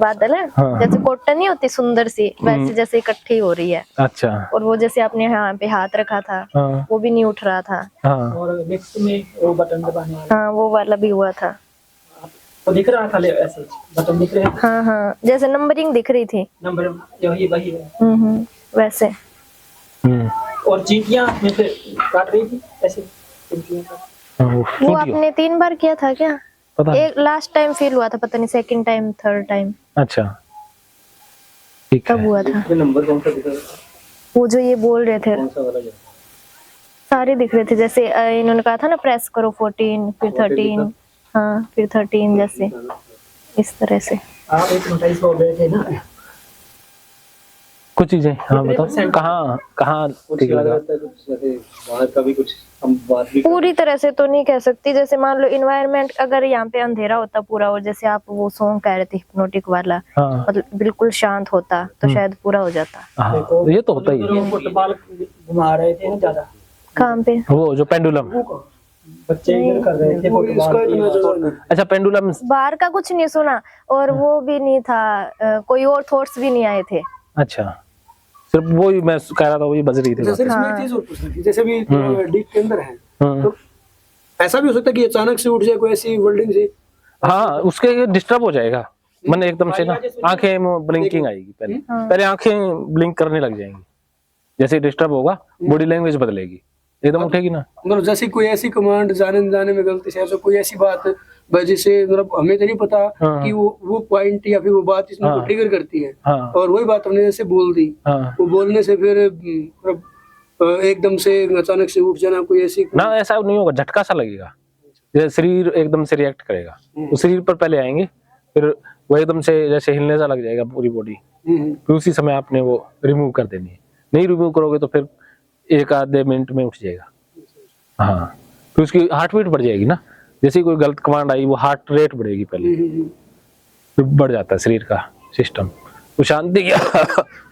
बादल है। हाँ। जैसे कॉटन नहीं होती सुंदर सी, वैसे जैसे इकट्ठी हो रही है। अच्छा। और वो जैसे आपने यहाँ पे हाथ रखा था, हाँ। वो भी नहीं उठ रहा था। हाँ। और नेक्स्ट में वो बटन दबाने वाला, हाँ वो वाला भी हुआ था। तो दिख रहा था ऐसे बटन दिख रहे हैं। हाँ हाँ, जैसे नंबरिंग दिख रही थी। नंबर यही वही है। वैसे। और चींटियां में से काट रही थी ऐसे चींटियों का। वो आपने 3 बार किया था क्या? पता नहीं। एक लास्ट टाइम फील हुआ था, पता नहीं सेकंड टाइम थर्ड टाइम अच्छा ठीक तब है। हुआ था। नंबर कौन सा दिख रहा था? वो जो ये बोल रहे थे कौन सा वाला जो सारे दिख रहे थे। जैसे इन्होंने कहा था ना प्रेस करो 14 फिर 13, हाँ फिर 13, जैसे इस तरह से। आप एक नोटिस बोल रहे थे ना कुछ चीजें। हाँ बताओ कहाँ कहाँ ठीक लगा? बाहर का भी कुछ हम बात भी पूरी तरह से तो नहीं कह सकती। जैसे मान लो इन्वायरमेंट अगर यहाँ पे अंधेरा होता पूरा, और जैसे आप वो सॉन्ग कह रहे थे हिप्नोटिक वाला, हाँ। मतलब बिल्कुल शांत होता तो शायद पूरा हो जाता। हाँ ये तो होता ही है। फुटबॉल घुमा रहे थे ना ज्यादा, कहाँ पे? वो जो पेंडुलम। बच्चे इधर कर रहे थे फुटबॉल। अच्छा पेंडुलम। बाहर का कुछ नहीं सुना, और वो भी नहीं था, कोई और थॉट्स भी नहीं आए थे। अच्छा सिर्फ वो ही मैं कह रहा था, वही बज रही थी। जैसे इसमें एक चीज और पूछनी थी, जैसे भी डीप के अंदर है तो ऐसा भी हो सकता है कि अचानक से उठ जाए कोई ऐसी वर्ल्डिंग से। हाँ उसके डिस्टर्ब हो जाएगा मन एकदम से ना, आंखें ब्लिंकिंग आएगी पहले। पहले आंखें ब्लिंक करने लग जाएंगी, जैसे डिस्टर्ब होगा बॉडी लैंग्वेज बदलेगी, एकदम उठेगी ना। मतलब जैसे कोई ऐसी कमांड जाने न जाने में गलती से ऐसा कोई ऐसी बात जिससे मतलब हमें तो नहीं पता कि वो पॉइंट या फिर वो बात इसमें को ट्रिगर करती है। हाँ। और वही बात हमने जैसे बोल दी, वो बोलने से फिर मतलब एकदम से अचानक से उठ जाना कोई ऐसी ना, ऐसा नहीं होगा, झटका सा लगेगा, जैसे शरीर एकदम से रिएक्ट करेगा। वो शरीर पर पहले आएंगे, फिर वो एकदम से जैसे हिलने सा लग जाएगा पूरी बॉडी, फिर उसी समय आपने वो रिमूव कर देनी है। नहीं रिमूव करोगे तो फिर 1-2 मिनट में उठ जाएगा। हाँ फिर उसकी हार्ट बीट बढ़ जाएगी ना, जैसे कोई गलत कमांड आई वो हार्ट रेट बढ़ेगी पहले, फिर बढ़ जाता है शरीर का सिस्टम। तो शांति क्या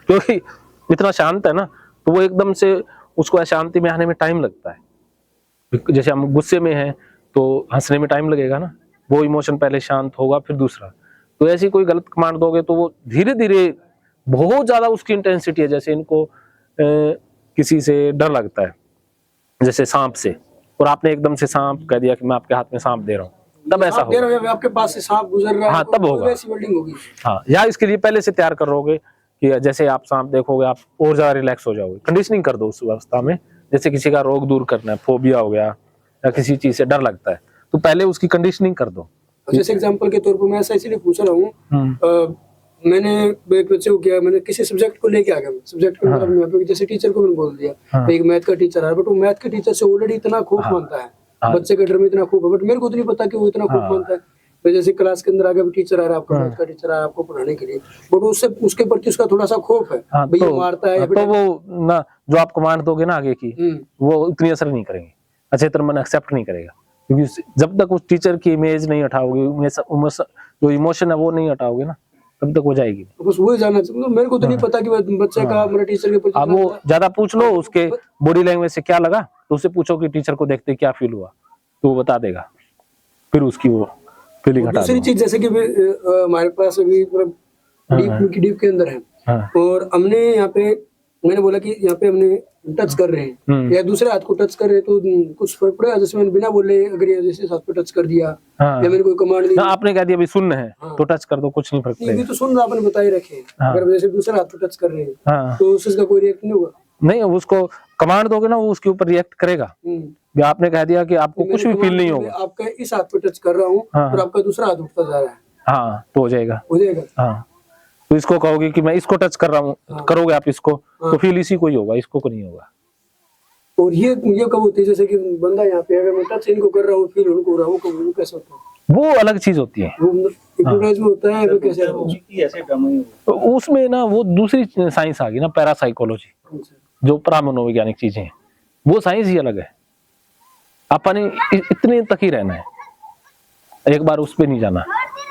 क्योंकि इतना शांत है ना, तो वो एकदम से उसको शांति में आने में टाइम लगता है। जैसे हम गुस्से में हैं तो हंसने में टाइम लगेगा ना, वो इमोशन पहले शांत होगा फिर दूसरा। तो ऐसी कोई गलत कमांड दोगे तो वो धीरे धीरे बहुत ज्यादा उसकी इंटेंसिटी है। जैसे इनको किसी से डर लगता है, जैसे सांप से, और आपने एकदम से सांप कह दिया कि मैं आपके हाथ में सांप दे रहा हूँ, तब ऐसा होगा। आपके पास से सांप गुजर रहा है, हाँ तब होगा, ऐसी वर्ल्डिंग होगी। हाँ या इसके लिए पहले से तैयार करोगे कि जैसे आप सांप देखोगे आप और ज्यादा रिलैक्स हो जाओगे। कंडीशनिंग कर दो उस अवस्था में, जैसे किसी का रोग दूर करना है, फोबिया हो गया या किसी चीज से डर लगता है, तो पहले उसकी कंडीशनिंग कर दो। जैसे एग्जांपल के तौर पर मैं ऐसा इसलिए पूछ रहा हूँ, मैंने एक बच्चे को किया, मैंने किसी सब्जेक्ट को लेके आ गया, सब्जेक्ट को मतलब यहाँ पे जैसे टीचर को मैंने बोल दिया एक मैथ का टीचर है, बट वो मैथ के टीचर से ऑलरेडी इतना खौफ मानता है, बच्चे के डर में इतना खौफ है, बट मेरे को तो नहीं पता कि वो इतना खौफ मानता है। तो जैसे क्लास के अंदर आगे टीचर आ रहा है, आपका मैथ का टीचर आ रहा है आपको पढ़ाने के लिए, बट उससे उसके प्रति उसका थोड़ा सा खौफ है, भैया मारता है। तो वो ना जो आप कमांड दोगे ना आगे की, वो उतनी असर नहीं करेंगे, अच्छे तरह मन एक्सेप्ट नहीं करेगा, क्योंकि जब तक उस टीचर की इमेज नहीं हटाओगे, जो इमोशन है वो नहीं हटाओगे ना, तब तक हो जाएगी। बस वही जानना चाहिए, मेरे को तो नहीं पता कि बच्चे का मेरे टीचर के प्रति। अब वो ज्यादा पूछ लो उसके बॉडी लैंग्वेज से क्या लगा, तो उससे पूछो कि टीचर को देखते क्या फील हुआ, तो वो बता देगा, फिर उसकी वो फीलिंग हटा दो। दूसरी चीज जैसे कि हमारे पास अभी डीप के अंदर है, और हमने यहाँ पे मैंने बोला कि यहाँ पे हमने टच कर रहे हैं या दूसरे हाथ को टच कर रहे हैं तो कुछ फर्क पड़ेगा? जैसे मैंने बिना बोले अगर जैसे हाथ पे टच कर दिया या मैंने कोई कमांड दी, आपने कह दिया भाई सुन है तो टच कर दो, कुछ नहीं फर्क पड़ेगा। तो सुन आपने बता ही रखे, अगर जैसे दूसरे हाथ पे टच कर रहे हैं तो उसका कोई रिएक्ट नहीं होगा? नहीं, उसको कमांड दोगे ना वो उसके ऊपर रिएक्ट करेगा। आपने कह दिया कि आपको कुछ भी फील नहीं होगा, आपका इस हाथ पे टच कर रहा हूँ और आपका दूसरा हाथ उठता जा रहा है, हाँ तो हो जाएगा, हो जाएगा। हाँ तो इसको कहोगे कि मैं इसको टच कर रहा हूँ, करोगे आप इसको तो फील इसी को ही होगा, इसको को नहीं होगा। और ये कब होती है जैसे कि बंदा यहाँ पे अगर मैं टच इनको कर रहा हूँ फील उनको हो रहा हूँ, वो कैसे होता है? वो अलग चीज होती है, वो हिप्नोटाइज में होता है वो कैसे? तो उसमें ना वो दूसरी साइंस आ गई ना, पैरासाइकोलॉजी, जो परामनोवैज्ञानिक चीजें हैं, वो साइंस ही अलग है। अपन इतने तक ही रहना है, एक बार उस पे नहीं जाना,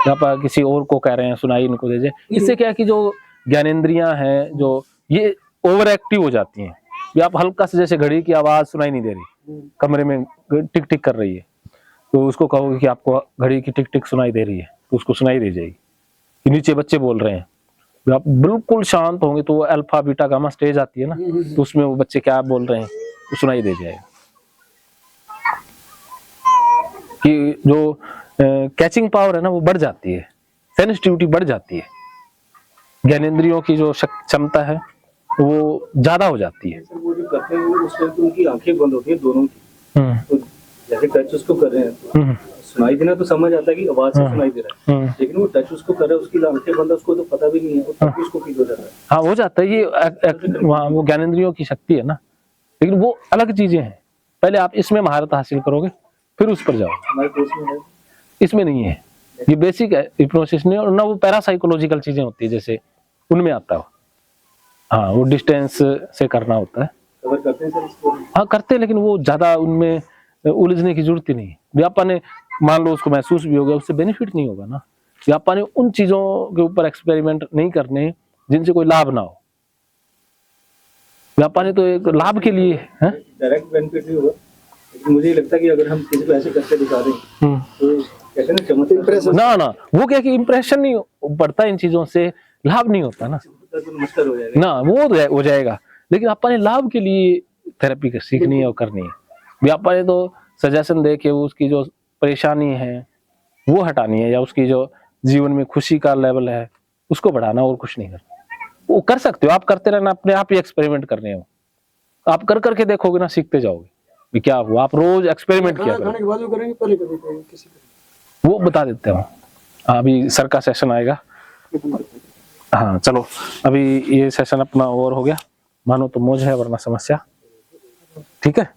आप किसी और को कह रहे हैं सुनाई इनको दे। इससे क्या है कि जो ज्ञानेंद्रियां हैं जो ये ओवर एक्टिव हो जाती हैं। ये आप हल्का से जैसे घड़ी की आवाज सुनाई नहीं दे रही, कमरे में टिक टिक कर रही है, तो उसको कहोगे कि आपको घड़ी की टिक टिक सुनाई दे रही है, तो उसको सुनाई दे जाएगी कि नीचे बच्चे बोल रहे हैं, जब आप बिल्कुल शांत होंगे तो वो अल्फा बीटा गामा स्टेज आती है ना, तो उसमें वो बच्चे क्या बोल रहे हैं वो सुनाई दे जाएगा। कि जो कैचिंग पावर है ना वो बढ़ जाती है, सेंसिटिविटी बढ़ जाती है, ज्ञानेंद्रियों की जो क्षमता है वो ज्यादा हो जाती है। सर वो जो करते हैं वो उस टाइम पे उनकी आंखें बंद होती है दोनों की, तो जैसे टच उसको कर रहे हैं तो सुनाई देना तो समझ आता है कि आवाज से सुनाई दे रहा है, लेकिन वो टच उसको कर रहा है, उसकी आंखें बंद है, उसको तो पता भी नहीं है, तब भी उसको फील हो जाता है। हाँ हो जाता है, ये वहाँ वो ज्ञानेंद्रियों की शक्ति है ना, लेकिन वो अलग चीजें हैं। पहले आप इसमें महारत हासिल करोगे फिर उस पर जाओ। हमारे कोर्स में है इसमें नहीं है, ये बेसिक है हिप्नोसिस नहीं, और ना वो पैरासाइकोलॉजिकल चीजें होती है जैसे उनमें आता हो। हाँ वो डिस्टेंस से करना होता है, कवर करते हैं सर इसको। हाँ करते हैं, लेकिन वो ज्यादा उनमें उलझने की जरूरत ही नहीं है। व्यापा ने मान लो उसको महसूस भी हो गया, उससे बेनिफिट नहीं होगा ना। व्यापा ने उन चीजों के ऊपर एक्सपेरिमेंट नहीं करने जिनसे कोई लाभ ना हो। व्यापा ने तो एक लाभ के लिए है, डायरेक्ट बेनिफिट नहीं होगा, लेकिन मुझे ये लगता है कि अगर हम किसी को ऐसे करके दिखा दें तो कहते हैं ना चमत्कार, ना वो क्या कि इंप्रेशन नहीं पड़ता, इन चीजों से लाभ नहीं होता ना, तो नमस्कार हो जाएगा ना वो हो जाएगा। लेकिन आपा ने लाभ के लिए थेरेपी सीखनी है और करनी है। व्यापा ने तो सजेशन दे के उसकी जो परेशानी है वो हटानी है, या उसकी जो जीवन में खुशी का लेवल है उसको बढ़ाना, और कुछ नहीं करना। वो कर सकते हो, आप करते रहना, अपने आप ही एक्सपेरिमेंट करने हो। आप कर करके देखोगे ना, सीखते जाओगे भी क्या हुआ। आप रोज एक्सपेरिमेंट किया खाने के बाद जो करेंगे पहले करेंगे किसी वो बता देते हो। अभी सर का सेशन आएगा। हाँ चलो, अभी ये सेशन अपना ओवर हो गया, मानो तो मौज है वरना समस्या। ठीक है।